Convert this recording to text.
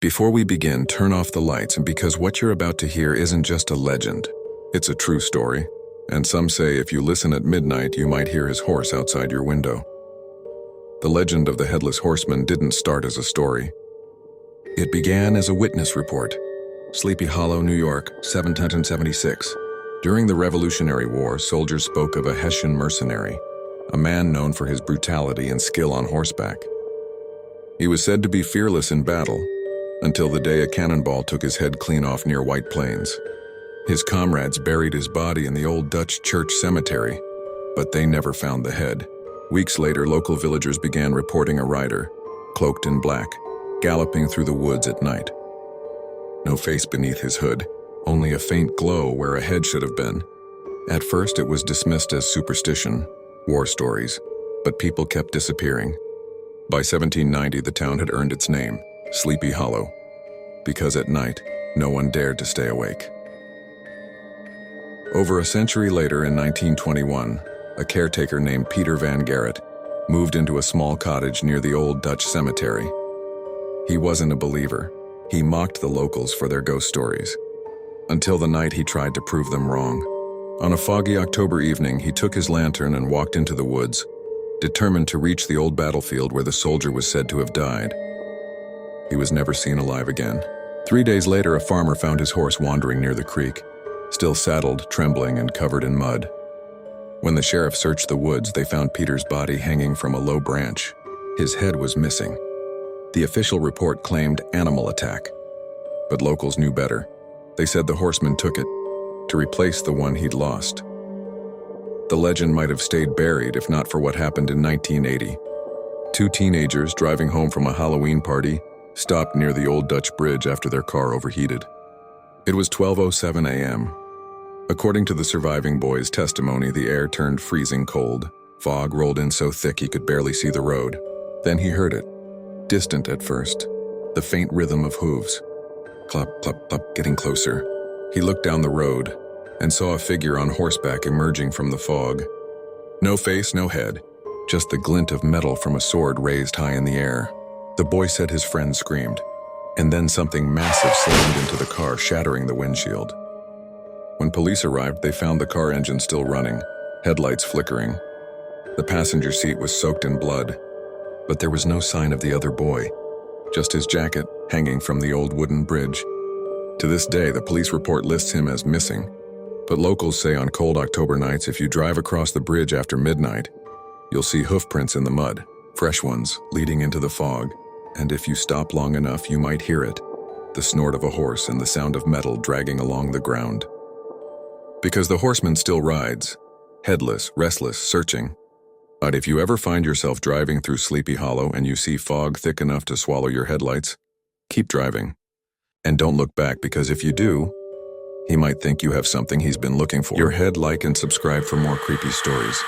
Before we begin, turn off the lights, and because what you're about to hear isn't just a legend, it's a true story. And some say if you listen at midnight, you might hear his horse outside your window. The legend of the Headless Horseman didn't start as a story. It began as a witness report. Sleepy Hollow, New York, 1776. During the Revolutionary War, soldiers spoke of a Hessian mercenary, a man known for his brutality and skill on horseback. He was said to be fearless in battle, until the day a cannonball took his head clean off near White Plains. His comrades buried his body in the old Dutch church cemetery, but they never found the head. Weeks later, local villagers began reporting a rider, cloaked in black, galloping through the woods at night. No face beneath his hood, only a faint glow where a head should have been. At first, it was dismissed as superstition, war stories, but people kept disappearing. By 1790, the town had earned its name, Sleepy Hollow, because at night, no one dared to stay awake. Over a century later, in 1921, a caretaker named Peter Van Garrett moved into a small cottage near the old Dutch cemetery. He wasn't a believer. He mocked the locals for their ghost stories, until the night he tried to prove them wrong. On a foggy October evening, he took his lantern and walked into the woods, determined to reach the old battlefield where the soldier was said to have died. He was never seen alive again. 3 days later, a farmer found his horse wandering near the creek, still saddled, trembling, and covered in mud. When the sheriff searched the woods, they found Peter's body hanging from a low branch. His head was missing. The official report claimed animal attack, but locals knew better. They said the horseman took it to replace the one he'd lost. The legend might have stayed buried if not for what happened in 1980. Two teenagers driving home from a Halloween party stopped near the old Dutch bridge after their car overheated. It was 12:07 a.m. According to the surviving boy's testimony, the air turned freezing cold. Fog rolled in so thick he could barely see the road. Then he heard it, distant at first, the faint rhythm of hooves. Clop, clop, clop, getting closer. He looked down the road and saw a figure on horseback emerging from the fog. No face, no head, just the glint of metal from a sword raised high in the air. The boy said his friend screamed, and then something massive slammed into the car, shattering the windshield. When police arrived, they found the car engine still running, headlights flickering. The passenger seat was soaked in blood, but there was no sign of the other boy, just his jacket hanging from the old wooden bridge. To this day, the police report lists him as missing, but locals say on cold October nights, if you drive across the bridge after midnight, you'll see hoof prints in the mud, fresh ones leading into the fog. And if you stop long enough, you might hear it, the snort of a horse and the sound of metal dragging along the ground. Because the horseman still rides, headless, restless, searching. But if you ever find yourself driving through Sleepy Hollow and you see fog thick enough to swallow your headlights, keep driving. And don't look back, because if you do, he might think you have something he's been looking for. Your head, like, and subscribe for more creepy stories.